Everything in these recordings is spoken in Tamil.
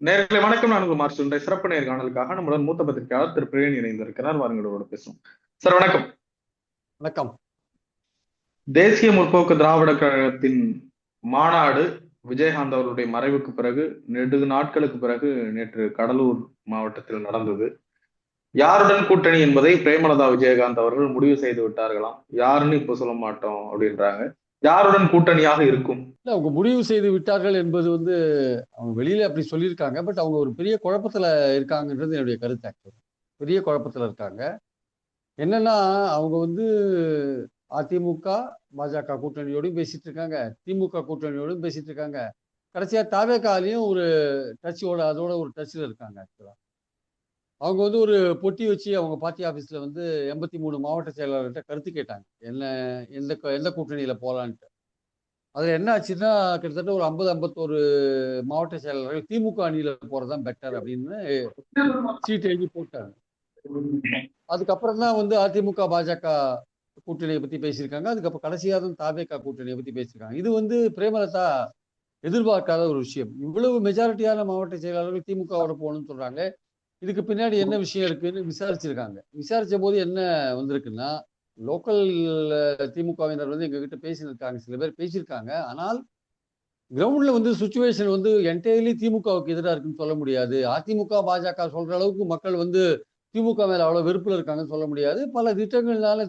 நேர்களை வணக்கம். நான் உங்கள் மார்ச் இன்றைய சிறப்பு நேர்காணலுக்காக நம்முடன் மூத்த பத்திரிகையாளர் திரு பிரேன் இணைந்திருக்கிறார். வாருங்களோட பேசுவோம். சார் வணக்கம். வணக்கம். தேசிய முற்போக்கு திராவிட கழகத்தின் மாநாடு விஜயகாந்த் அவர்களுடைய மறைவுக்கு பிறகு நெடு நாட்களுக்கு பிறகு நேற்று கடலூர் மாவட்டத்தில் நடந்தது. யாருடன் கூட்டணி என்பதை பிரேமலதா விஜயகாந்த் அவர்கள் முடிவு செய்து விட்டார்களாம். யாருன்னு இப்ப சொல்ல மாட்டோம் அப்படின்றாங்க. யாருடன் கூட்டணியாக இருக்கும்? அவங்க முடிவு செய்து விட்டார்கள் என்பது அவங்க வெளியில அப்படி சொல்லியிருக்காங்க. பட் அவங்க ஒரு பெரிய குழப்பத்துல இருக்காங்கன்றது என்னுடைய கருத்து. ஆக்சுவலி பெரிய குழப்பத்துல இருக்காங்க. என்னன்னா அவங்க அதிமுக பாஜக கூட்டணியோடும் பேசிட்டு இருக்காங்க, திமுக கூட்டணியோடும் பேசிட்டு இருக்காங்க. கடைசியா தாவேகாலையும் ஒரு அதோட ஒரு டச்ல இருக்காங்க. ஆக்சுவலா அவங்க ஒரு பொட்டி வச்சு அவங்க பார்ட்டி ஆபீஸ்ல 83 மாவட்ட செயலாளர்கிட்ட கருத்து கேட்டாங்க. என்ன எந்த கூட்டணியில போலான்ட்டு. அதுல என்ன ஆச்சுன்னா கிட்டத்தட்ட ஒரு 51 மாவட்ட செயலாளர்கள் திமுக அணியில போறதுதான் பெட்டர் அப்படின்னு சீட் எழுதி போட்டாங்க. அதுக்கப்புறம் தான் அதிமுக பாஜக கூட்டணியை பத்தி பேசியிருக்காங்க. அதுக்கப்புறம் கடைசியாக தான் தாவேகா கூட்டணியை பத்தி பேசியிருக்காங்க. இது பிரேமலதா எதிர்பார்க்காத ஒரு விஷயம். இவ்வளவு மெஜாரிட்டியான மாவட்ட செயலாளர்கள் திமுகவோட போகணும்னு சொல்றாங்க. இதுக்கு பின்னாடி என்ன விஷயம் இருக்குன்னு விசாரிச்சிருக்காங்க. விசாரிச்ச போது என்ன வந்திருக்குன்னா, லோக்கல் திமுகவினர் எங்ககிட்ட பேசியிருக்காங்க, சில பேர் பேசியிருக்காங்க. ஆனால் கிரவுண்ட்ல சுச்சுவேஷன் என்டையர்லி திமுகவுக்கு எதிராக இருக்குன்னு சொல்ல முடியாது. அதிமுக பாஜக சொல்ற அளவுக்கு மக்கள் திமுக மேல அவ்வளவு வெறுப்புல இருக்காங்கன்னு சொல்ல முடியாது. பல திட்டங்கள்னால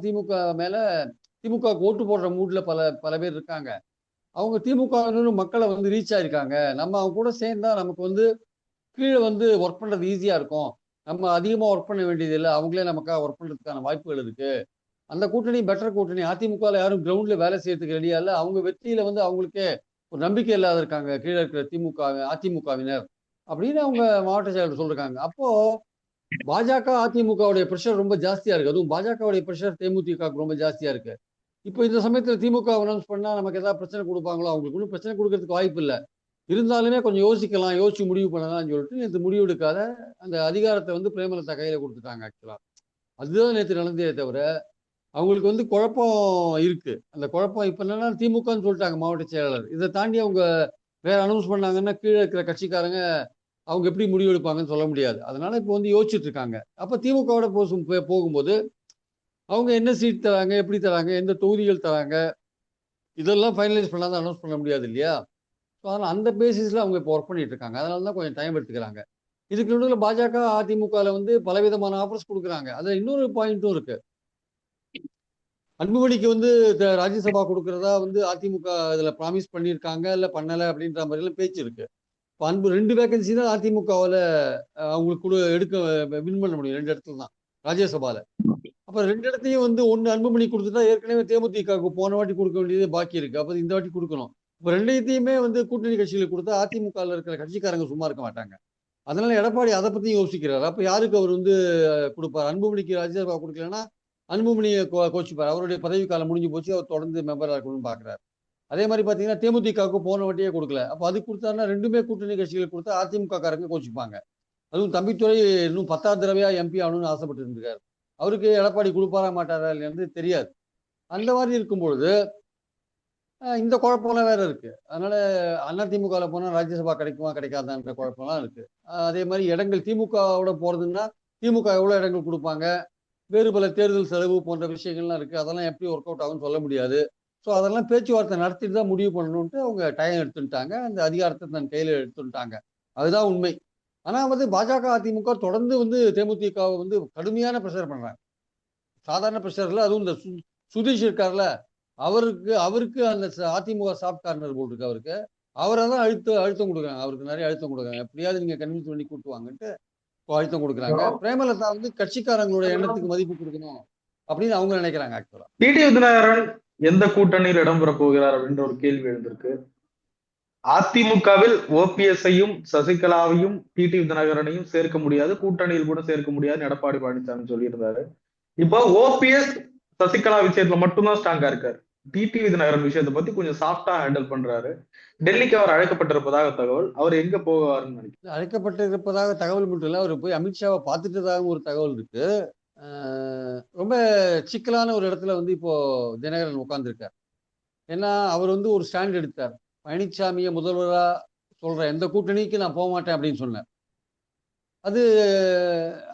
திமுக ஓட்டு போடுற மூட்ல பல பல பேர் இருக்காங்க. அவங்க திமுக மக்களை ரீச் ஆயிருக்காங்க. நம்ம அவங்க கூட சேர்ந்தா நமக்கு கீழே ஒர்க் பண்றது ஈஸியா இருக்கும். நம்ம அதிகமா ஒர்க் பண்ண வேண்டியது இல்லை, அவங்களே நமக்காக ஒர்க் பண்றதுக்கான வாய்ப்புகள் இருக்கு. அந்த கூட்டணி பெட்டர் கூட்டணி. அதிமுகவில் யாரும் கிரவுண்ட்ல வேலை செய்யறதுக்கு ரெடியா இல்லை. அவங்க வெற்றியில அவங்களுக்கே ஒரு நம்பிக்கை இல்லாத இருக்காங்க, கீழே இருக்கிற அதிமுகவினர் அப்படின்னு அவங்க மாவட்ட செயலர் சொல்றாங்க. அப்போ பாஜக அதிமுகவுடைய பிரஷர் ரொம்ப ஜாஸ்தியா இருக்கு. அதுவும் பாஜகவுடைய பிரஷர் தேமுதிகவுக்கு ரொம்ப ஜாஸ்தியா இருக்கு. இப்போ இந்த சமயத்துல திமுக அனௌன்ஸ் பண்ணா நமக்கு ஏதாவது பிரச்சனை கொடுப்பாங்களோ, அவங்களுக்கு ஒன்றும் பிரச்சனை கொடுக்கறதுக்கு வாய்ப்பு இல்லை. இருந்தாலுமே கொஞ்சம் யோசிக்கலாம், யோசிச்சு முடிவு பண்ணலாம்னு சொல்லிட்டு நேற்று முடிவு எடுக்காத அந்த அதிகாரத்தை பிரேமலதா கையில கொடுத்துட்டாங்க. ஆக்சுவலா அதுதான் நேற்று நடந்ததே தவிர அவங்களுக்கு குழப்பம் இருக்கு. அந்த குழப்பம் இப்ப என்னன்னா திமுகன்னு சொல்லிட்டாங்க மாவட்ட செயலாளர். இதை தாண்டி அவங்க வேற அனௌன்ஸ் பண்ணாங்கன்னா கீழே இருக்கிற கட்சிக்காரங்க அவங்க எப்படி முடிவு எடுப்பாங்கன்னு சொல்ல முடியாது. அதனால இப்ப யோசிச்சுட்டு இருக்காங்க. அப்ப திமுகவோட போகும்போது அவங்க என்ன சீட் தராங்க, எப்படி தராங்க, எந்த தொகுதிகள் தராங்க, இதெல்லாம் ஃபைனலைஸ் பண்ணாதான் அனௌன்ஸ் பண்ண முடியாது இல்லையா? ஸோ அதனால அந்த பேசிஸ்ல அவங்க இப்போ ஒர்க் பண்ணிட்டு இருக்காங்க. அதனால தான் கொஞ்சம் டைம் எடுத்துக்கிறாங்க. இதுக்கு நடுவில் பாஜக அதிமுகவில் பலவிதமான ஆஃபர்ஸ் கொடுக்குறாங்க. அதுல இன்னொரு பாயிண்ட்டும் இருக்கு. அன்புமணிக்கு ராஜ்யசபா கொடுக்கறதா அதிமுக இதுல ப்ராமிஸ் பண்ணியிருக்காங்க, இல்ல பண்ணல அப்படின்ற மாதிரி எல்லாம் பேச்சு இருக்கு. இப்போ ரெண்டு வேகன்சி தான் அதிமுகவில் அவங்களுக்கு கூட வின் பண்ண முடியும். 2 இடத்துல தான் ராஜ்யசபால. அப்ப 2 இடத்தையும் ஒன்னு அன்புமணி கொடுத்துட்டா ஏற்கனவே தேமுதிகவுக்கு போன வாட்டி கொடுக்க வேண்டியது பாக்கி இருக்கு. அப்ப இந்த வாட்டி கொடுக்கணும். இப்ப 2த்தையுமே கூட்டணி கட்சிகளுக்கு கொடுத்தா அதிமுகவில் இருக்கிற கட்சிக்காரங்க சும்மா இருக்க மாட்டாங்க. அதனால எடப்பாடி அதை பத்தியும் யோசிக்கிறாரு. அப்ப யாருக்கு அவர் கொடுப்பார்? அன்புமணிக்கு ராஜ்யசபா கொடுக்கலன்னா அன்புமணியை கோச்சிப்பார். அவருடைய பதவி காலம் முடிஞ்சு போச்சு, அவர் தொடர்ந்து மெம்பரா இருக்கணும்னு பாக்குறாரு. அதே மாதிரி பாத்தீங்கன்னா தேமுதிகவுக்கு போன வாட்டியே கொடுக்கல. அப்ப அது கொடுத்தாருன்னா ரெண்டுமே கூட்டணி கட்சிகளுக்கு கொடுத்தா அதிமுக காரங்க கோச்சிப்பாங்க. அதுவும் தம்பித்துறை இன்னும் 10வது தடவையா எம்பி ஆகணும்னு ஆசைப்பட்டு இருந்திருக்காரு. அவருக்கு எடப்பாடி கொடுப்பாரா மாட்டாரா இல்லைன்னு தெரியாது. அந்த மாதிரி இருக்கும் பொழுது இந்த குழப்பம்லாம் வேற இருக்கு. அதனால அதிமுகல போனா ராஜ்யசபா கிடைக்குமா கிடைக்காதான்ற குழப்பம்லாம் இருக்கு. அதே மாதிரி இடங்கள் திமுகவோட போறதுன்னா திமுக எவ்வளவு இடங்கள் கொடுப்பாங்க, வேறு பல தேர்தல் செலவு போன்ற விஷயங்கள்லாம் இருக்கு. அதெல்லாம் எப்படி ஒர்க் அவுட் ஆகும்னு சொல்ல முடியாது. ஸோ அதெல்லாம் பேச்சுவார்த்தை நடத்திட்டு தான் முடிவு பண்ணணும்ட்டு அவங்க டைம் எடுத்துட்டாங்க. அந்த அதிகாரத்தை தன் கையில எடுத்துட்டாங்க. அதுதான் உண்மை. ஆனா பாஜக அதிமுக தொடர்ந்து தேமுதிகவை கடுமையான பிரஷர் பண்றாங்க. சாதாரண பிரஷர் இல்ல. அதுவும் இந்த சுதீஷ் இருக்கார்ல, அவருக்கு அந்த அதிமுக சாஃப்ட் கார்னர் போல் இருக்கு அவருக்கு. அவரை தான் அழுத்தம் கொடுக்குறாங்க. அவருக்கு நிறைய அழுத்தம் கொடுக்குறாங்க. எப்படியாவது நீங்க கன்வின்ஸ் பண்ணி கூட்டுவாங்கன்ட்டு அழுத்தம் கொடுக்குறாங்க. பிரேமலதா கட்சிக்காரங்களோட எண்ணத்துக்கு மதிப்பு கொடுக்கணும் அப்படின்னு அவங்க நினைக்கிறாங்க. ஆக்சுவலா டிடி விதிநகரன் எந்த கூட்டணியில் இடம்பெற போகிறார் அப்படின்ற ஒரு கேள்வி எழுந்திருக்கு. அதிமுகவில் ஓபிஎஸ்ஐயும் சசிகலாவையும் டிடி விதிநகரனையும் சேர்க்க முடியாது, கூட்டணியில் கூட சேர்க்க முடியாது எடப்பாடி பழனிசாமி சொல்லியிருந்தாரு. இப்போ ஓபிஎஸ் சசிகலா விஷயத்துல மட்டும்தான் ஸ்ட்ராங்கா இருக்காரு. டிடி விதிநகரன் விஷயத்தை பத்தி கொஞ்சம் சாஃப்டா ஹேண்டில் பண்றாரு. டெல்லிக்கு அவர் அழைக்கப்பட்டிருப்பதாக தகவல். அவர் எங்க போவாருன்னு நினைக்கிறேன். அழைக்கப்பட்டிருப்பதாக தகவல் மட்டும் இல்ல, அவர் போய் அமித்ஷாவை பார்த்துட்டதாகவும் ஒரு தகவல் இருக்கு. ரொம்ப சிக்கலான ஒரு இடத்துல இப்போ தினகரன் உட்கார்ந்துருக்கார். ஏன்னா அவர் ஒரு ஸ்டாண்ட் எடுத்தார். பழனிசாமியை முதல்வரா சொல்றேன், எந்த கூட்டணிக்கு நான் போக மாட்டேன் அப்படின்னு சொன்னேன். அது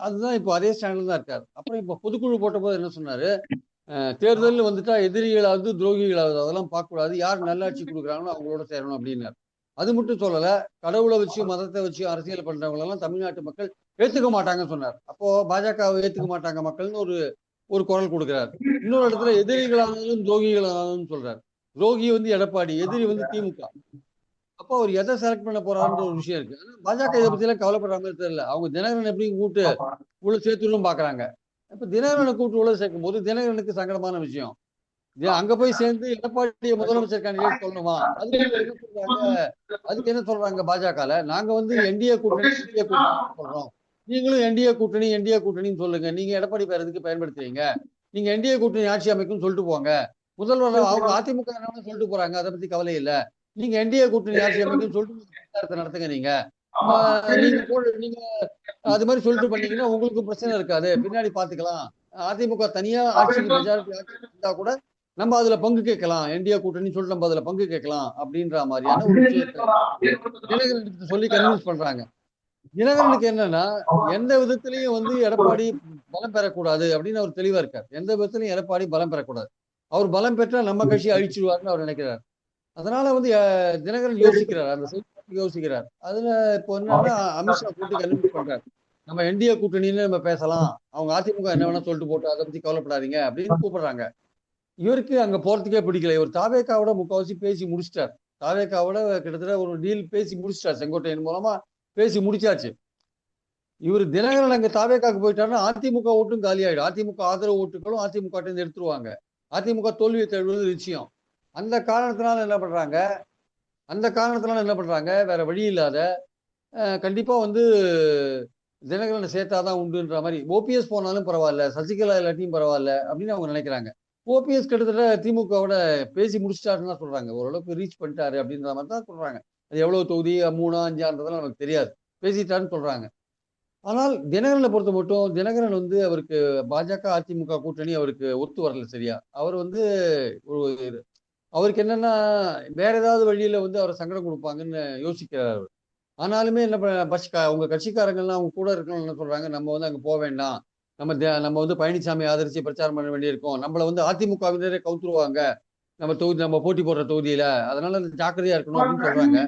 அதுதான் இப்போ அதே ஸ்டாண்டில் தான் இருக்காரு. அப்புறம் இப்போ பொதுக்குழு போட்டபோது என்ன சொன்னாரு, தேர்தல் வந்துட்டா எதிரிகளாவது துரோகிகளாவது அதெல்லாம் பார்க்கக்கூடாது, யார் நல்லாட்சி கொடுக்குறாங்களோ அவங்களோட சேரணும் அப்படின்னாரு. அது மட்டும் சொல்லல, கடவுளை வச்சு மதத்தை வச்சு அரசியல் பண்றவங்க எல்லாம் தமிழ்நாட்டு மக்கள் ஏத்துக்க மாட்டாங்கன்னு சொன்னார். அப்போ பாஜகவை ஏத்துக்க மாட்டாங்க மக்கள்னு ஒரு ஒரு குரல் கொடுக்கிறார். இன்னொரு இடத்துல எதிரிகளானாலும் துரோகிகளானாலும் சொல்றாரு. துரோகி வந்து எடப்பாடி, எதிரி வந்து திமுக. அப்போ அவர் எதை செலக்ட் பண்ண போறாருன்ற ஒரு விஷயம் இருக்கு. ஆனா பாஜக இதை பத்தி எல்லாம் கவலைப்படுற மாதிரி தெரியல. அவங்க தினகரன் எப்படி கூட்டு உள்ள சேர்த்துணும் பாக்குறாங்க. இப்ப தினகரனை கூட்டு உள்ள சேர்க்கும் போது தினகரனுக்கு சங்கடமான விஷயம். அங்க போய் சேர்ந்து எடப்பாடியை முதலமைச்சர் கேண்டிடேட் சொல்லணுமா? அதுக்கு என்ன சொல்றாங்க பாஜகல, நாங்க வந்து என்டிஏ கூட்டணி சொல்றோம். நீங்களும் என்டிஏ கூட்டணின்னு சொல்லுங்க. நீங்க எடப்பாடி பேர் எதுக்கு பயன்படுத்துறீங்க? நீங்க என்டிஏ கூட்டணி ஆட்சி அமைக்கும்னு சொல்லிட்டு போங்க. முதல்வர் அவங்க அதிமுக என்ன சொல்லிட்டு போறாங்க, அதை பத்தி கவலை இல்ல. நீங்க என்டிஏ கூட்டணி ஆட்சி அமைக்கும்னு சொல்லிட்டு பிரச்சாரத்தை நடத்துங்க. நீங்க நீங்க அது மாதிரி சொல்லிட்டு பண்ணீங்கன்னா உங்களுக்கு பிரச்சனை இருக்காது, பின்னாடி பாத்துக்கலாம். அதிமுக தனியா ஆட்சிக்கு மெஜாரிட்டி ஆட்சி இருந்தா கூட நம்ம அதுல பங்கு கேட்கலாம், என்டிஏ கூட்டணி சொல்லிட்டு நம்ம அதுல பங்கு கேட்கலாம் அப்படின்ற மாதிரியான ஒரு விஷயத்தை தினகரனுக்கு சொல்லி கன்வின்ஸ் பண்றாங்க. தினகரனுக்கு என்னன்னா, எந்த விதத்திலையும் வந்து எடப்பாடி பலம் பெறக்கூடாது அப்படின்னு அவர் தெளிவா இருக்கார். எந்த விதத்திலையும் எடப்பாடி பலம் பெறக்கூடாது. அவர் பலம் பெற்றா நம்ம கட்சி அழிச்சிடுவாருன்னு அவர் நினைக்கிறார். அதனால வந்து தினகரன் யோசிக்கிறார், அந்த சைடு யோசிக்கிறார். அதுல இப்போ என்னன்னா அமித்ஷா கூட்டி கன்வின்ஸ் பண்றாரு, நம்ம என்டிஏ கூட்டணின்னு நம்ம பேசலாம், அவங்க அதிமுக என்ன வேணா சொல்லிட்டு போட்டு அதை பத்தி கவலைப்படாதீங்க அப்படின்னு கூப்பிடுறாங்க. இவருக்கு அங்க போறதுக்கே பிடிக்கல. இவர் தாவேக்காவோட முக்காவாசி பேசி முடிச்சிட்டார். தாவேக்காவோட கிட்டத்தட்ட ஒரு டீல் பேசி முடிச்சிட்டார், செங்கோட்டையன் மூலமா பேசி முடிச்சாச்சு. இவர் தினகரன் அங்க தாவேக்காக்கு போயிட்டாருன்னா அதிமுக ஓட்டும் காலி ஆயிடும். அதிமுக ஆதரவு ஓட்டுகளும் அதிமுக எடுத்துருவாங்க. அதிமுக தோல்வியை தழுவது நிச்சயம். அந்த காரணத்தினால என்ன பண்றாங்க, வேற வழி இல்லாத கண்டிப்பா வந்து தினகரனை சேர்த்தாதான் உண்டுன்ற மாதிரி, ஓபிஎஸ் போனாலும் பரவாயில்ல, சசிகலா இல்லாட்டியும் பரவாயில்ல அப்படின்னு அவங்க நினைக்கிறாங்க. ஓபிஎஸ் கிட்டத்தட்ட திமுகவோட பேசி முடிச்சிட்டாருன்னு தான் சொல்றாங்க. ஓரளவுக்கு ரீச் பண்ணிட்டாரு அப்படின்ற மாதிரி தான் சொல்றாங்க. அது எவ்வளவு தொகுதி 3 5 நமக்கு தெரியாது, பேசிட்டாருன்னு சொல்றாங்க. ஆனால் தினகரனை பொறுத்த மட்டும் தினகரன் வந்து அவருக்கு பாஜக அதிமுக கூட்டணி அவருக்கு ஒத்து வரல சரியா. அவர் வந்து அவருக்கு என்னன்னா வேற ஏதாவது வழியில வந்து அவரை சங்கடம் கொடுப்பாங்கன்னு யோசிக்கிறார். ஆனாலுமே என்ன உங்க கட்சிக்காரங்கள்லாம் அவங்க கூட இருக்கணும்னு என்ன சொல்றாங்க, நம்ம வந்து அங்க போக வேண்டாம், நம்ம வந்து பழனிசாமி ஆதரிச்சு பிரச்சாரம் பண்ண வேண்டியிருக்கும், நம்மள வந்து அதிமுகவினரே கவுத்துருவாங்க நம்ம போட்டி போடுற தொகுதியில, அதனால ஜாக்கிரதையா இருக்கணும் அப்படின்னு சொல்றாங்க.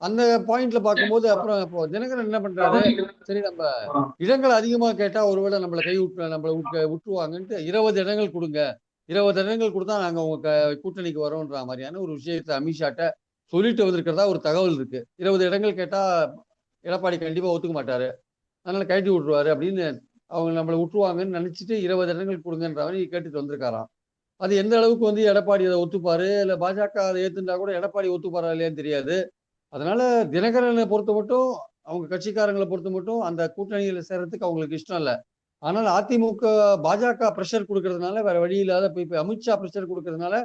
அந்த பாயிண்ட்ல பார்க்கும்போது அப்புறம் இப்போ தினகரன் என்ன பண்றாரு, சரி நம்ம இடங்கள் அதிகமா கேட்டா ஒருவேளை நம்மளை விட்டுருவாங்கன்ட்டு 20 இடங்கள் கொடுங்க, 20 இடங்கள் கொடுத்தா நாங்க உங்க கூட்டணிக்கு வரோன்ற மாதிரியான ஒரு விஷயத்தை அமித்ஷாட்ட சொல்லிட்டு வந்திருக்கிறதா ஒரு தகவல் இருக்கு. 20 இடங்கள் கேட்டா எடப்பாடி கண்டிப்பா ஒத்துக்க மாட்டாரு, அதனால கழட்டி விட்டுருவாரு அப்படின்னு அவங்க நம்மளை விட்டுருவாங்கன்னு நினைச்சிட்டு 20 இடங்கள் கொடுங்கன்ற மாதிரி கேட்டுட்டு வந்திருக்காராம். அது எந்த அளவுக்கு வந்து எடப்பாடி அதை ஒத்துப்பாரு, இல்ல பாஜக அதை ஏத்துட்டா கூட எடப்பாடி ஒத்துப்பாரா இல்லையான்னு தெரியாது. அதனால தினகரனை பொறுத்த மட்டும் அவங்க கட்சிக்காரங்களை பொறுத்த மட்டும் அந்த கூட்டணியில சேர்றதுக்கு அவங்களுக்கு இஷ்டம் இல்லை. ஆனால் அதிமுக பாஜக பிரஷர் கொடுக்கறதுனால வேற வழி இல்லாத போய் அமித்ஷா பிரஷர் கொடுக்கறதுனால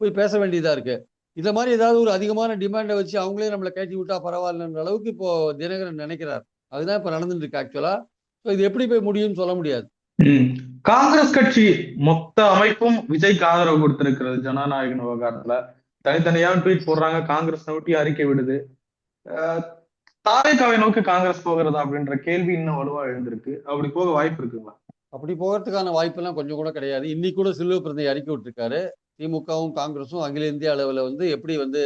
போய் பேச வேண்டியதா இருக்கு. இந்த மாதிரி ஏதாவது ஒரு அதிகமான டிமாண்டை வச்சு அவங்களே நம்மளை கட்டி விட்டா பரவாயில்லன்ற அளவுக்கு இப்போ தினகரன் நினைக்கிறார். அதுதான் இப்ப நடந்துட்டு இருக்கு ஆக்சுவலா. இது எப்படி போய் முடியும்னு சொல்ல முடியாது. காங்கிரஸ் கட்சி மொத்த அமைப்பும் விஜய்க்கு ஆதரவு கொடுத்திருக்கிறது ஜனநாயக விவகாரத்துல. தனித்தனியா ட்வீட் போடுறாங்க, காங்கிரஸ் நோட்டி அறிக்கை விடுது. தாவேக்காவை நோக்கி காங்கிரஸ் போகிறதா அப்படின்ற கேள்வி இன்னும் வலுவா எழுந்திருக்கு. அப்படி போக வாய்ப்பு இருக்குங்களா? அப்படி போகிறதுக்கான வாய்ப்பு எல்லாம் கொஞ்சம் கூட கிடையாது. இன்னைக்கு கூட செல்வ பிரதிநிதி அறிக்கை விட்டுருக்காரு, திமுகவும் காங்கிரஸும் அகில இந்திய அளவுல வந்து எப்படி வந்து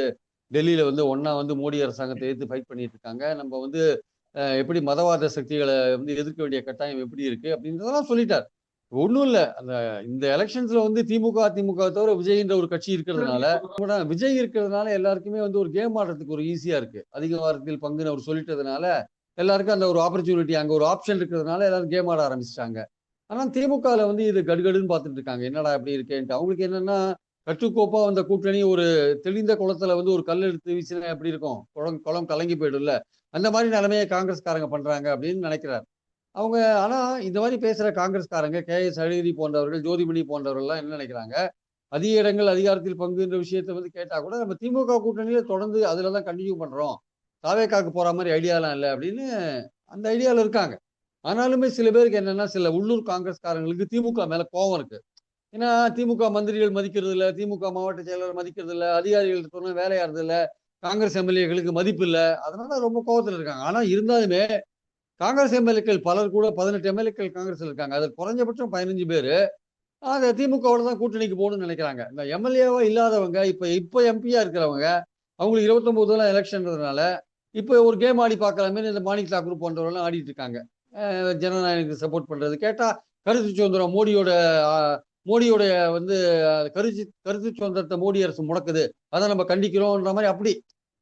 டெல்லியில வந்து ஒன்னா வந்து மோடி அரசாங்கத்தை எதிர்த்து ஃபைட் பண்ணிட்டு இருக்காங்க, நம்ம வந்து எப்படி மதவாத சக்திகளை வந்து எதிர்க்க வேண்டிய கட்டாயம் எப்படி இருக்கு அப்படின்றதெல்லாம் சொல்லிட்டார். ஒன்றும் இல்லை, இந்த எலெக்ஷன்ஸ்ல வந்து திமுக அதிமுக தவிர விஜய்ன்ற ஒரு கட்சி இருக்கிறதுனால, விஜய் இருக்கிறதுனால எல்லாருக்குமே வந்து ஒரு கேம் ஆடுறதுக்கு ஒரு ஈஸியா இருக்கு. அதிகாரத்தில் பங்குன்னு அவர் சொல்லிட்டதுனால எல்லாருக்கும் அந்த ஒரு ஆப்பர்ச்சுனிட்டி, அங்க ஒரு ஆப்ஷன் இருக்கிறதுனால எல்லாரும் கேம் ஆட ஆரம்பிச்சிட்டாங்க. ஆனா திமுகல வந்து இது கடுகடுன்னு பார்த்துட்டு இருக்காங்க, என்னடா எப்படி இருக்கேன்ட்டு. அவங்களுக்கு என்னன்னா கட்டுக்கோப்பா வந்த கூட்டணி ஒரு தெளிந்த குளத்துல வந்து ஒரு கல் எடுத்து வீசினா எப்படி இருக்கும், குளம் கலங்கி போயிடும்ல, அந்த மாதிரி நிலைமையை காங்கிரஸ்காரங்க பண்றாங்க அப்படின்னு நினைக்கிறார் அவங்க. ஆனா இந்த மாதிரி பேசுற காங்கிரஸ்காரங்க KS அழகிரி போன்றவர்கள், ஜோதிமணி போன்றவர்கள் என்ன நினைக்கிறாங்க, அதிக இடங்கள் அதிகாரத்தில் பங்குன்ற விஷயத்த வந்து கேட்டா கூட நம்ம திமுக கூட்டணியில தொடர்ந்து அதுலதான் கண்டினியூ பண்றோம், தாவேக்காக்கு போற மாதிரி ஐடியாலாம் இல்லை அப்படின்னு அந்த ஐடியால இருக்காங்க. ஆனாலுமே சில பேருக்கு என்னன்னா, சில உள்ளூர் காங்கிரஸ்காரங்களுக்கு திமுக மேல கோபம் இருக்கு. ஏன்னா திமுக மந்திரிகள் மதிக்கிறது இல்லை, திமுக மாவட்ட செயலர் மதிக்கிறது இல்லை, அதிகாரிகள் சொன்ன வேலையாறது இல்லை, காங்கிரஸ் எம்எல்ஏக்களுக்கு மதிப்பு இல்லை, அதனால ரொம்ப கோபத்தில் இருக்காங்க. ஆனா இருந்தாலுமே காங்கிரஸ் எம்எல்ஏக்கள் பலர் கூட 18 எம்எல்ஏக்கள் காங்கிரஸ்ல இருக்காங்க. அதில் குறைஞ்சபட்சம் 15 பேர் அது திமுகவோட தான் கூட்டணிக்கு போகணும்னு நினைக்கிறாங்க. இந்த எம்எல்ஏவா இல்லாதவங்க இப்ப எம்பியா இருக்கிறவங்க அவங்களுக்கு 29 எலெக்ஷன்றதுனால இப்ப ஒரு கேம் ஆடி பார்க்கலாமே இந்த மாணிக் தாக்கூர் போன்றவர்கள் ஆடிட்டு இருக்காங்க. ஜனநாயகத்துக்கு சப்போர்ட் பண்றது கேட்டா கருத்து சுதந்திரம் மோடியோடைய வந்து கருத்து சுதந்திரத்தை மோடி அரசு முடக்குது, அதை நம்ம கண்டிக்கிறோம்ன்ற மாதிரி. அப்படி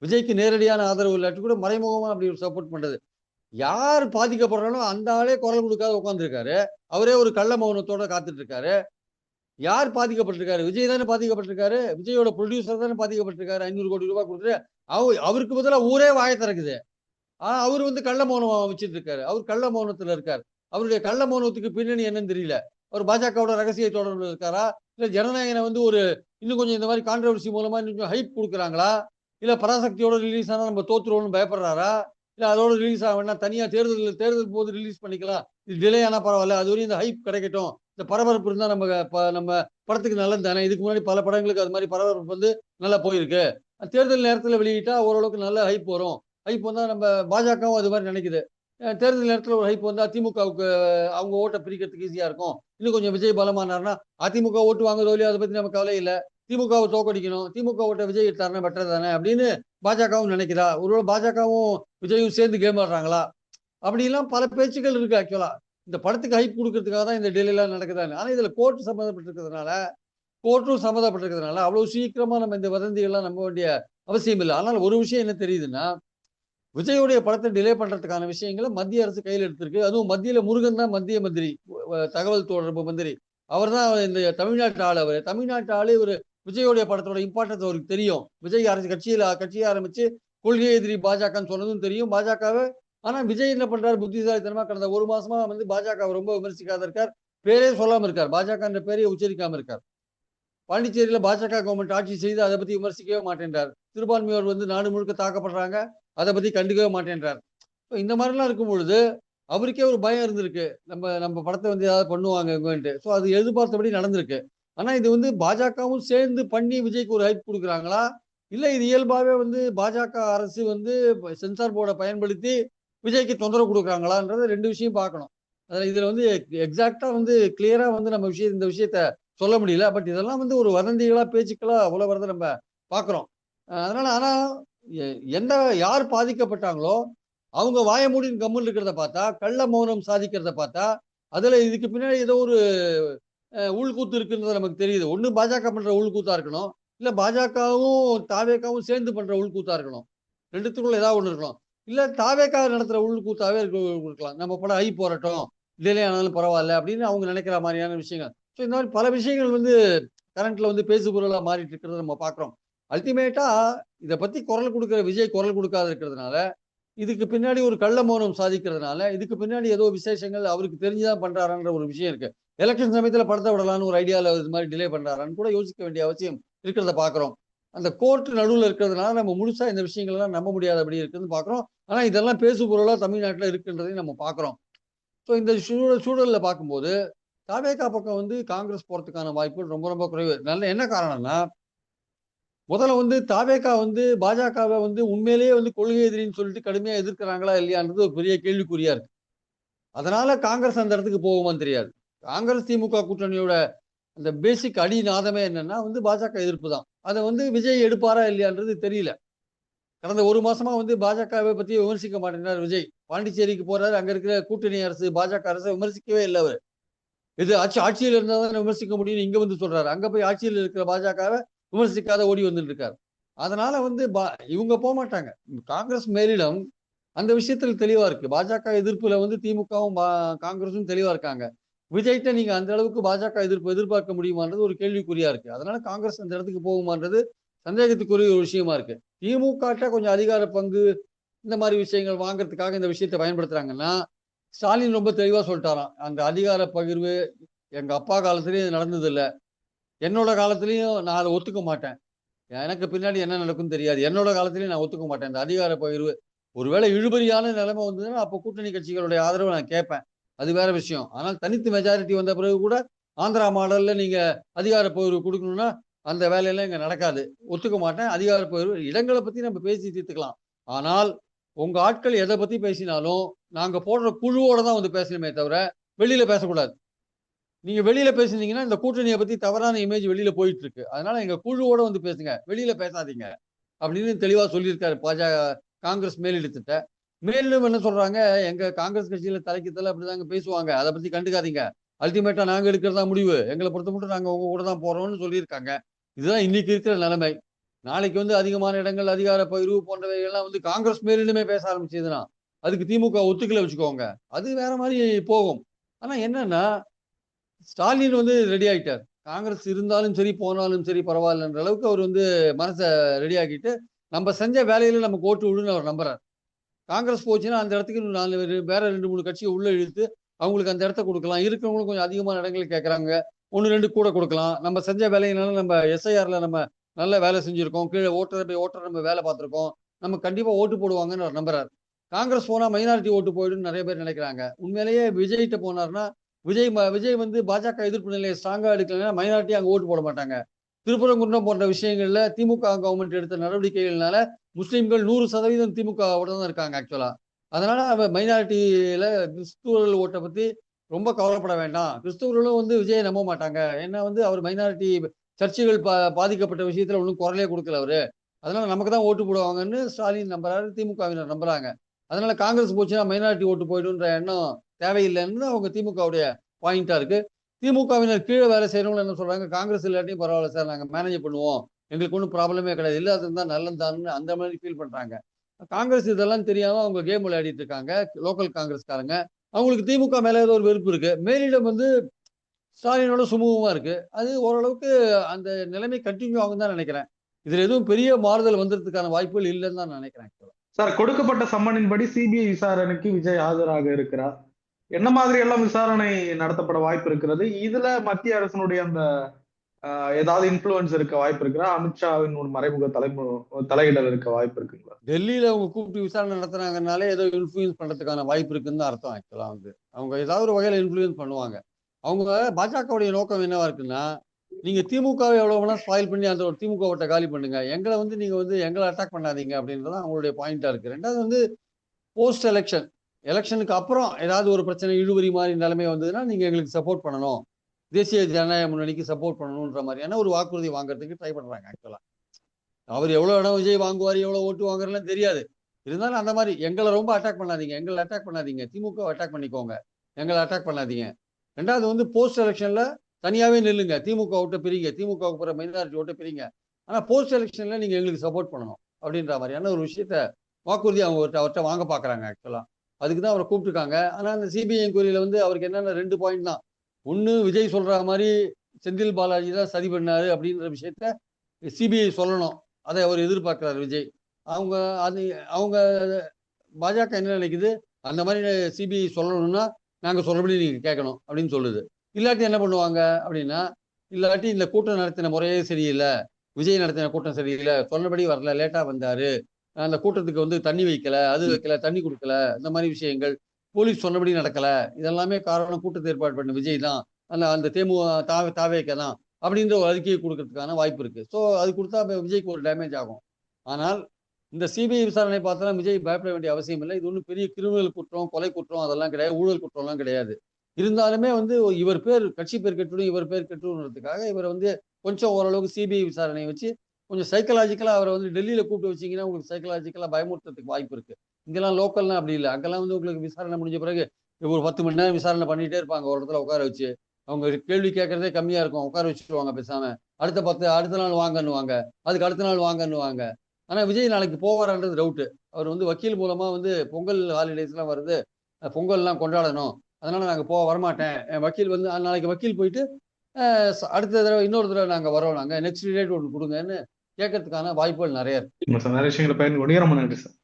விஜய்க்கு நேரடியான ஆதரவு இல்லாட்டி கூட மறைமுகமா அப்படி ஒரு சப்போர்ட் பண்றது. யார் பாதிக்கப்படுறாலும் அந்த ஆளே குரல் கொடுக்காத உட்காந்துருக்காரு. அவரே ஒரு கள்ள மௌனத்தோட காத்துட்டு இருக்காரு. யார் பாதிக்கப்பட்டிருக்காரு? விஜய் தானே பாதிக்கப்பட்டிருக்காரு. விஜயோட ப்ரொடியூசர் தானே பாதிக்கப்பட்டிருக்காரு. 500 கோடி ரூபாய் கொடுத்துட்டு அவருக்கு பதிலா ஊரே வாயை திறக்குது. அவர் வந்து கள்ள மௌனம் வச்சுட்டு இருக்காரு. அவர் கள்ள மௌனத்துல இருக்காரு. அவருடைய கள்ள மௌனத்துக்கு பின்னணி என்னன்னு தெரியல. அவர் பாஜகவோட ரகசிய தொடர்பு இருக்காரா, இல்ல ஜனநாயகனை வந்து ஒரு இன்னும் கொஞ்சம் இந்த மாதிரி கான்ட்ரவர்சி மூலமா இன்னும் கொஞ்சம் ஹைப் கொடுக்குறாங்களா, இல்ல பராசக்தியோட ரிலீஸ் ஆனா நம்ம தோத்துருவோம்னு பயப்படுறாரா, இல்ல அதோட ரிலீஸ் ஆகணும்னா தனியா தேர்தல் போது ரிலீஸ் பண்ணிக்கலாம், இது டிலே ஆனா பரவாயில்ல, அது வரையும் இந்த ஹைப் கிடைக்கட்டும், இந்த பரபரப்பு இருந்தா நம்ம படத்துக்கு நல்லது தானே. இதுக்கு முன்னாடி பல படங்களுக்கு அது மாதிரி பரபரப்பு வந்து நல்லா போயிருக்கு. தேர்தல் நேரத்தில் வெளியிட்டா ஓரளவுக்கு நல்ல ஹைப் வரும். ஹைப் வந்தா நம்ம பாஜகவும் அது மாதிரி நினைக்குது. தேர்தல் நேரத்தில் ஒரு ஹைப் வந்தா திமுகவுக்கு அவங்க ஓட்டை பிரிக்கிறதுக்கு ஈஸியா இருக்கும். இன்னும் கொஞ்சம் விஜய் பலமானார்னா அதிமுக ஓட்டு வாங்குறதோ இல்லையோ அதை பத்தி நம்ம கவலை இல்லை, திமுகவை தோக்கடிக்கணும், திமுக ஓட்டை விஜய் எடுத்தாருன்னா பெட்டர் தானே அப்படின்னு பாஜகவும் நினைக்கிறா. ஒருவேளை பாஜகவும் விஜயும் சேர்ந்து கேம் ஆடுறாங்களா, அப்படிலாம் பல பேச்சுக்கள் இருக்கு. ஆக்சுவலா இந்த படத்துக்கு ஹைப் கொடுக்கறதுக்காக தான் இந்த டெல்லி எல்லாம் நடக்குதான்னு. ஆனா இதுல கோர்ட் சம்மந்தப்பட்டிருக்கிறதுனால அவ்வளவு சீக்கிரமா நம்ம இந்த வதந்திகள்லாம் நம்ப வேண்டிய அவசியம் இல்லை. ஆனால் ஒரு விஷயம் என்ன தெரியுதுன்னா, விஜயோடைய படத்தை டிலே பண்றதுக்கான விஷயங்களை மத்திய அரசு கையில் எடுத்திருக்கு. அதுவும் மத்தியில முருகன் தான் மத்திய மந்திரி, தகவல் தொடர்பு மந்திரி. அவர் தான் இந்த தமிழ்நாட்டு ஆள். அவர் தமிழ்நாட்டு ஆளு. இவர் விஜயோடைய படத்தோட இம்பார்ட்டன்ஸ் அவருக்கு தெரியும். விஜய் அரசு கட்சியை ஆரம்பிச்சு கொள்கை எதிரி பாஜகன்னு சொன்னதும் தெரியும் பாஜகவை. ஆனா விஜய் என்ன பண்றாரு, புத்திசாலித்தனமா கடந்த ஒரு மாசமா வந்து பாஜக ரொம்ப விமர்சிக்காத இருக்கார். பேரே சொல்லாம இருக்கார், பாஜக என்ற பேரையே உச்சரிக்காம இருக்கார். பாண்டிச்சேரியில பாஜக கவர்மெண்ட் ஆட்சி செய்து அதை பத்தி விமர்சிக்கவே மாட்டேன்றார். சிறுபான்மையோர் வந்து நாடு முழுக்க தாக்கப்படுறாங்க, அதை பத்தி கண்டுக்கவே மாட்டேன்றார். இந்த மாதிரிலாம் இருக்கும் பொழுது அவருக்கே ஒரு பயம் இருந்திருக்கு, நம்ம படத்தை வந்து ஏதாவது பண்ணுவாங்கன்ட்டு. ஸோ அது எதிர்பார்த்தபடி நடந்திருக்கு. ஆனா இது வந்து பாஜகவும் சேர்ந்து பண்ணி விஜய்க்கு ஒரு ஹைப் கொடுக்குறாங்களா, இல்ல இது இயல்பாவே வந்து பாஜக அரசு வந்து சென்சார் போர்டை பயன்படுத்தி விஜய்க்கு தொந்தரவு கொடுக்குறாங்களான்றது ரெண்டு விஷயம் பார்க்கணும். அதில் இதுல வந்து எக்ஸாக்டா வந்து கிளியரா வந்து நம்ம இந்த விஷயத்த சொல்ல முடியல. பட் இதெல்லாம் வந்து ஒரு வதந்திகளா பேச்சுக்களா அவ்வளவு வரதை நம்ம பார்க்கிறோம். அதனால ஆனா யார் பாதிக்கப்பட்டாங்களோ அவங்க வாய மூடின்னு கம்முன்னு இருக்கிறத பார்த்தா, கள்ள மௌனம் சாதிக்கிறத பார்த்தா, அதுல இதுக்கு பின்னாடி ஏதோ ஒரு உள்கூத்து இருக்குன்றது நமக்கு தெரியுது. ஒண்ணு பாஜக பண்ற உள்கூத்தா இருக்கணும், இல்ல பாஜகவும் தாவேக்காவும் சேர்ந்து பண்ற உள்கூத்தா இருக்கணும். ரெண்டுத்துக்குள்ள ஏதாவது ஒண்ணு இருக்கணும். இல்ல தாவேக்கா நடத்துற உள்கூத்தாவே இருக்கலாம். நம்ம படம் ஐ போராட்டம் டிலே ஆனாலும் பரவாயில்ல அப்படின்னு அவங்க நினைக்கிற மாதிரியான விஷயங்கள். ஸோ இந்த மாதிரி பல விஷயங்கள் வந்து கரண்ட்ல வந்து பேசு பொருளா மாறிட்டு இருக்கிறத நம்ம பாக்குறோம். அல்டிமேட்டா இதை பத்தி குரல் கொடுக்கிற விஜய் குரல் கொடுக்காத இருக்கிறதுனால, இதுக்கு பின்னாடி ஒரு கள்ள மௌனம் சாதிக்கிறதுனால, இதுக்கு பின்னாடி ஏதோ விசேஷங்கள் அவருக்கு தெரிஞ்சுதான் பண்றாரான்ற ஒரு விஷயம் இருக்கு. எலெக்ஷன் சமயத்துல படத்தை விடலான்னு ஒரு ஐடியாவில் இது மாதிரி டிலே பண்றாரான்னு கூட யோசிக்க வேண்டிய அவசியம் இருக்கிறத பாக்குறோம். அந்த கோர்ட் நடுவில் இருக்கிறதுனால நம்ம முழுசா இந்த விஷயங்கள் எல்லாம் நம்ப முடியாதபடி இருக்குன்னு பாக்குறோம். ஆனா இதெல்லாம் பேசு பொருளா தமிழ்நாட்டில் இருக்குன்றதையும் நம்ம பாக்குறோம். ஸோ இந்த சூழல்ல பார்க்கும்போது தாவேகா பக்கம் வந்து காங்கிரஸ் போறதுக்கான வாய்ப்புகள் ரொம்ப ரொம்ப குறைவு. என்ன காரணம்னா, முதல்ல வந்து தாவேகா வந்து பாஜகவை வந்து உண்மையிலேயே வந்து கொள்கை எதிரின்னு சொல்லிட்டு கடுமையா எதிர்க்கிறாங்களா இல்லையான்றது ஒரு பெரிய கேள்விக்குறியா இருக்கு. அதனால காங்கிரஸ் அந்த இடத்துக்கு போகுமான்னு தெரியாது. காங்கிரஸ் திமுக கூட்டணியோட அந்த பேசிக் அடிநாதமே என்னன்னா வந்து பாஜக எதிர்ப்பு தான். அதை வந்து விஜய் எடுப்பாரா இல்லையான்றது தெரியல. கடந்த ஒரு மாசமா வந்து பாஜகவை பத்தி விமர்சிக்க மாட்டேங்கிறார் விஜய். பாண்டிச்சேரிக்கு போறாரு, அங்க இருக்கிற கூட்டணி அரசு பாஜக அரசை விமர்சிக்கவே இல்லை அவர். இது ஆட்சியில் இருந்தா தான் விமர்சிக்க முடியும்னு இங்க வந்து சொல்றாரு. அங்க போய் ஆட்சியில் இருக்கிற பாஜகவை விமர்சிக்காத ஓடி வந்துட்டு இருக்காரு. அதனால வந்து இவங்க போக மாட்டாங்க. காங்கிரஸ் மேலிடம் அந்த விஷயத்துல தெளிவா இருக்கு. பாஜக எதிர்ப்புல வந்து திமுகவும் காங்கிரஸும் தெளிவா இருக்காங்க. விஜய்கிட்ட நீங்க அந்த அளவுக்கு பாஜக எதிர்பார்க்க முடியுமான்றது ஒரு கேள்விக்குறியா இருக்கு. அதனால காங்கிரஸ் அந்த இடத்துக்கு போகுமான்றது சந்தேகத்துக்குரிய ஒரு விஷயமா இருக்கு. திமுக கொஞ்சம் அதிகார பங்கு இந்த மாதிரி விஷயங்கள் வாங்குறதுக்காக இந்த விஷயத்தை பயன்படுத்துறாங்கன்னா, ஸ்டாலின் ரொம்ப தெளிவா சொல்லிட்டாராம், அந்த அதிகார பகிர்வு எங்க அப்பா காலத்திலயும் இது நடந்தது இல்லை, என்னோட காலத்திலயும் நான் அதை ஒத்துக்க மாட்டேன், எனக்கு பின்னாடி என்ன நடக்கும்னு தெரியாது, என்னோட காலத்திலயும் நான் ஒத்துக்க மாட்டேன் இந்த அதிகார பகிர்வு. ஒருவேளை இழுபறியான நிலைமை வந்ததுன்னா அப்போ கூட்டணி கட்சிகளுடைய ஆதரவை நான் கேட்பேன், அது வேற விஷயம். ஆனால் தனித்து மெஜாரிட்டி வந்த பிறகு கூட ஆந்திரா மாடல்ல நீங்க அதிகார பகிர்வு கொடுக்கணும்னா அந்த வேலையெல்லாம் இங்க நடக்காது. ஒத்துக்க மாட்டேன். அதிகார பகிர்வு இடங்களை பத்தி நம்ம பேசி தீர்த்துக்கலாம். ஆனால் உங்க ஆட்கள் எதை பத்தி பேசினாலும் நாங்க போடுற குழுவோட தான் வந்து பேசணுமே தவிர வெளியில பேசக்கூடாது. நீங்க வெளியில பேசுனீங்கன்னா இந்த கூட்டணியை பத்தி தவறான இமேஜ் வெளியில போயிட்டு இருக்கு. அதனால எங்க குழுவோட வந்து பேசுங்க. வெளியில பேசாதீங்க. அப்படின்னு தெளிவா சொல்லியிருக்காரு காங்கிரஸ் மேலிடத்திட்ட. மேலிடம் என்ன சொல்றாங்க, எங்க காங்கிரஸ் கட்சியில தலைக்கு தலை அப்படிதாங்க பேசுவாங்க. அதை பத்தி கண்டுக்காதீங்க. அல்டிமேட்டா நாங்க எடுக்கிறதா முடிவு. எங்களை பொறுத்த மட்டும் நாங்க உங்க கூட தான் போறோம்னு சொல்லியிருக்காங்க. இதுதான் இன்னைக்கு இருக்கிற நிலைமை. நாளைக்கு வந்து அதிகமான இடங்கள் அதிகார பகிர்வு போன்றவைகள்லாம் வந்து காங்கிரஸ் மேலிடமே பேச ஆரம்பிச்சதுன்னா அதுக்கு திமுக ஒத்துக்கல வச்சுக்கோங்க. அது வேற மாதிரி போகும். ஆனா என்னன்னா ஸ்டாலின் வந்து ரெடி ஆயிட்டார். காங்கிரஸ் இருந்தாலும் சரி போனாலும் சரி பரவாயில்லன்ற அளவுக்கு அவர் வந்து மனசை ரெடி ஆக்கிட்டு நம்ம செஞ்ச வேலையில நமக்கு ஓட்டு விடுன்னு அவர் நம்புறார். காங்கிரஸ் போச்சுன்னா அந்த இடத்துக்கு இன்னும் 4 வேற 2, 3 கட்சியை உள்ள இழுத்து அவங்களுக்கு அந்த இடத்த கொடுக்கலாம். இருக்கிறவங்களும் கொஞ்சம் அதிகமான இடங்கள் கேட்கறாங்க. 1, 2 கூட கொடுக்கலாம். நம்ம செஞ்ச வேலையினால நம்ம எஸ்ஐஆர்ல நம்ம நல்ல வேலை செஞ்சிருக்கோம். கீழே ஓட்டர் நம்ம வேலை பார்த்திருக்கோம். நம்ம கண்டிப்பா ஓட்டு போடுவாங்கன்னு அவர் நம்புறாரு. காங்கிரஸ் போனா மைனாரிட்டி ஓட்டு போயிடும்னு நிறைய பேர் நினைக்கிறாங்க. உண்மையிலேயே விஜய்கிட்ட போனார்னா விஜய் வந்து பாஜக எதிர்ப்பு நிலையை ஸ்ட்ராங்கா எடுக்கலைன்னா மைனாரிட்டி அங்க ஓட்டு போட மாட்டாங்க. திருப்பரங்குன்றம் போன்ற விஷயங்கள்ல திமுக கவர்மெண்ட் எடுத்த நடவடிக்கைகள்னால முஸ்லிம்கள் 100% திமுகவோட தான் இருக்காங்க ஆக்சுவலா. அதனால மைனாரிட்டியில கிறிஸ்துவர்கள் ஓட்டை பத்தி ரொம்ப கவலைப்பட வேண்டாம். கிறிஸ்துவர்களும் வந்து விஜயை நம்ப மாட்டாங்க. ஏன்னா வந்து அவர் மைனாரிட்டி சர்ச்சுகள் பாதிக்கப்பட்ட விஷயத்துல ஒன்றும் குரலே கொடுக்கல அவரு. அதனால நமக்கு தான் ஓட்டு போடுவாங்கன்னு ஸ்டாலின் நம்புறாரு, திமுகவினர் நம்புறாங்க. அதனால காங்கிரஸ் போச்சுன்னா மைனாரிட்டி ஓட்டு போயிடும்ன்ற எண்ணம் தேவையில்லைன்னு அவங்க திமுகவுடைய பாயிண்டா இருக்கு. திமுகவினர் கீழே வேலை செய்யறவங்க என்ன சொல்றாங்க, காங்கிரஸ் இல்லாட்டியும் பரவாயில்ல சார், நாங்க மேனேஜ் பண்ணுவோம், எங்களுக்கு ஒன்றும் ப்ராப்ளமே கிடையாது, இல்லாதது தான் நல்லதான்னு அந்த மாதிரி ஃபீல் பண்றாங்க. காங்கிரஸ் இதெல்லாம் தெரியாம அவங்க கேம் விளையாடிட்டு இருக்காங்க, லோக்கல் காங்கிரஸ்காரங்க. அவங்களுக்கு திமுக மேல ஏதோ ஒரு வெறுப்பு இருக்கு. மேலிடம் வந்து ஸ்டாலினோட சுமூகமா இருக்கு. அது ஓரளவுக்கு அந்த நிலைமை கண்டினியூ ஆகும் தான் நினைக்கிறேன். இதுல எதுவும் பெரிய மாறுதல் வந்ததுக்கான வாய்ப்புகள் இல்லைன்னு தான் நினைக்கிறேன். சார், கொடுக்கப்பட்ட சம்மனின்படி சிபிஐ விசாரணைக்கு விஜய் ஆஜராக இருக்கிறார். என்ன மாதிரி எல்லாம் விசாரணை நடத்தப்பட வாய்ப்பு இருக்கிறது? இதுல மத்திய அரசினுடைய அந்த ஏதாவது இன்ஃபுளுன்ஸ் இருக்க வாய்ப்பு இருக்கிறா? அமித்ஷாவின் ஒரு மறைமுக தலையிடல் இருக்க வாய்ப்பு இருக்குங்களா? டெல்லியில அவங்க கூப்பிட்டு விசாரணை நடத்துறாங்கனாலே ஏதோ இன்ஃபுளுயன்ஸ் பண்றதுக்கான வாய்ப்பு இருக்குன்னு தான் அர்த்தம். ஆக்சுவலா வந்து அவங்க ஏதாவது ஒரு வகையில இன்ஃபுளுயன்ஸ் பண்ணுவாங்க. அவங்க பாஜகவுடைய நோக்கம் என்னவா இருக்குன்னா, நீங்க திமுகவை எவ்வளவு வேணா ஸ்பாயில் பண்ணி அந்த ஒரு திமுக ஓட்டை காலி பண்ணுங்க, எங்களை வந்து நீங்க வந்து எங்களை அட்டாக் பண்ணாதீங்க அப்படின்றது அவங்களுடைய பாயிண்டா இருக்கு. ரெண்டாவது வந்து போஸ்ட் எலெக்ஷனுக்கு அப்புறம் ஏதாவது ஒரு பிரச்சனை இழுபறி மாதிரி நிலைமை வந்ததுன்னா நீங்க எங்களுக்கு சப்போர்ட் பண்ணணும், தேசிய ஜனநாயக முன்னணிக்கு சப்போர்ட் பண்ணணும்ன்ற மாதிரியான ஒரு வாக்குறுதி வாங்குறதுக்கு ட்ரை பண்றாங்க. ஆக்சுவலா அவர் எவ்வளவு இடம் விஜய் வாங்குவார், எவ்வளவு ஓட்டு வாங்குறதுலாம் தெரியாது. இருந்தாலும் அந்த மாதிரி எங்களை ரொம்ப அட்டாக் பண்ணாதீங்க, திமுக அட்டாக் பண்ணிக்கோங்க, எங்களை அட்டாக் பண்ணாதீங்க. ரெண்டாவது வந்து போஸ்ட் எலெக்ஷன்ல தனியாவே நில்லுங்க, திமுக ஓட்ட பிரிங்க, திமுக போற மைனாரிட்டி ஓட்ட பிரிங்க, ஆனா போஸ்ட் எலெக்ஷன்ல நீங்க எங்களுக்கு சப்போர்ட் பண்ணணும் அப்படின்ற மாதிரியான ஒரு விஷயத்த வாக்குறுதி அவங்க அவர்கிட்ட வாங்க பாக்குறாங்க. ஆக்சுவலா அதுக்குதான் அவரை கூப்பிட்டுருக்காங்க. ஆனா அந்த சிபிஐ என்கொயரியில வந்து அவருக்கு என்னென்ன 2 பாயிண்ட் தான். ஒண்ணு, விஜய் சொல்ற மாதிரி செந்தில் பாலாஜி தான் சதி பண்ணாரு அப்படின்ற விஷயத்த சிபிஐ சொல்லணும். அதை அவர் எதிர்பார்க்கிறார் விஜய். அவங்க அது அவங்க பாஜக என்ன நினைக்குது, அந்த மாதிரி சிபிஐ சொல்லணும்னா நாங்க சொல்றபடி நீங்க கேட்கணும் அப்படின்னு சொல்லுது. இல்லாட்டி என்ன பண்ணுவாங்க அப்படின்னா, இல்லாட்டி இந்த கூட்டம் நடத்தின முறையே சரியில்லை, விஜய் நடத்தின கூட்டம் சரியில்லை, சொன்னபடி வரல, லேட்டா வந்தாரு, அந்த கூட்டத்துக்கு வந்து தண்ணி வைக்கல, அது வைக்கல, தண்ணி கொடுக்கல, இந்த மாதிரி விஷயங்கள், போலீஸ் சொன்னபடி நடக்கல, இதெல்லாமே காரணம் கூட்டத்தை ஏற்பாடு பண்ண விஜய் தான், அந்த தாவேக்க தான் அப்படின்ற ஒரு அறிக்கையை கொடுக்கறதுக்கான வாய்ப்பு இருக்கு. ஸோ அது கொடுத்தா விஜய்க்கு ஒரு டேமேஜ் ஆகும். ஆனால் இந்த சிபிஐ விசாரணை பார்த்தா விஜய் பயப்பட வேண்டிய அவசியம் இல்லை. இது ஒன்றும் பெரிய கிரிமினல் குற்றம், கொலை குற்றம் அதெல்லாம் கிடையாது, ஊழல் குற்றம்லாம் கிடையாது. இருந்தாலுமே வந்து இவர் பேர், கட்சி பேர் கெட்டுடும், இவர் பேர் கெட்டுறதுக்காக இவரை வந்து கொஞ்சம் ஓரளவுக்கு சிபிஐ விசாரணையை வச்சு கொஞ்சம் சைக்கலாஜிக்கலா அவரை வந்து டெல்லியில கூப்பிட்டு வச்சீங்கன்னா உங்களுக்கு சைக்கலாஜிக்கலா பயமுறுத்துறதுக்கு வாய்ப்பு இருக்கு. இங்கெல்லாம் லோக்கல்லாம் அப்படி இல்லை. அங்கெல்லாம் வந்து உங்களுக்கு விசாரணை முடிஞ்ச பிறகு ஒரு 10 மணி நேரம் விசாரணை பண்ணிட்டே இருப்பாங்க ஒரு இடத்துல உட்கார வச்சு. அவங்க கேள்வி கேட்கறதே கம்மியா இருக்கும், உட்கார வச்சுருவாங்க பேசாம. அடுத்த நாள் வாங்கன்னுவாங்க, அதுக்கு அடுத்த நாள் வாங்கன்னுவாங்க. ஆனா விஜய் நாளைக்கு போவாரான்றது டவுட்டு. அவர் வந்து வக்கீல் மூலமா வந்து பொங்கல் ஹாலிடேஸ் எல்லாம் வருது, பொங்கல்லாம் கொண்டாடணும், அதனால நாங்க வரமாட்டேன், வக்கீல் வந்து நாளைக்கு வக்கீல் போயிட்டு அடுத்த தடவை இன்னொரு தடவை நாங்க வரோம், நாங்க நெக்ஸ்ட் டேட் ஒன்று கொடுங்கன்னு கேட்கறதுக்கான வாய்ப்புகள் நிறைய இருக்கு. நிறைய விஷயங்களை பயன்படுத்தி ரொம்ப நன்றி சார்.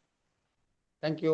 தேங்க்யூ.